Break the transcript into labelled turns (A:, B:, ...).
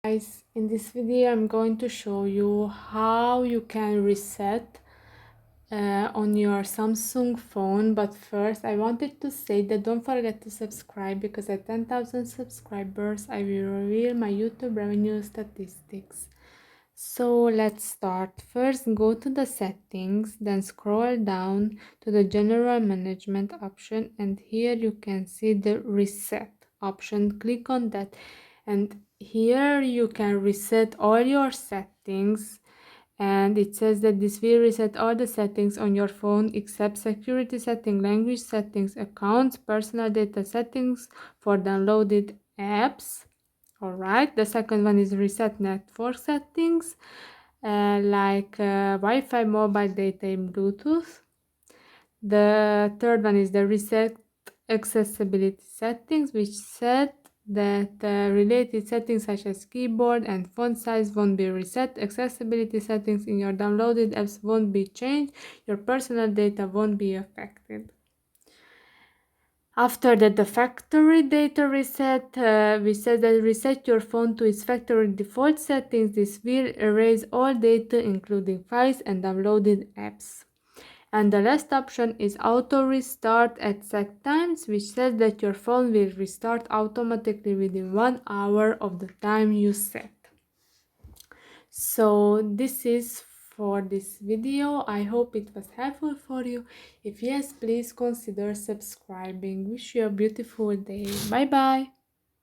A: Guys, in this video I'm going to show you how you can reset on your Samsung phone. But first I wanted to say that don't forget to subscribe, because at 10,000 subscribers I will reveal my YouTube revenue statistics. So let's start. First, go to the settings, then scroll down to the general management option, and here you can see the reset option. Click on that, and here you can reset all your settings. And it says that this will reset all the settings on your phone except security setting, language settings, accounts, personal data settings for downloaded apps. Alright, the second one is reset network settings, like Wi-Fi, mobile data, and Bluetooth. The third one is the reset accessibility settings, which said that related settings such as keyboard and font size won't be reset. Accessibility settings in your downloaded apps won't be changed. Your personal data won't be affected. After that, the factory data reset, we said that reset your phone to its factory default settings. This will erase all data including files and downloaded apps. And the last option is auto restart at set times, which says that your phone will restart automatically within 1 hour of the time you set. So this is for this video. I hope it was helpful for you. If yes, please consider subscribing. Wish you a beautiful day. Bye bye.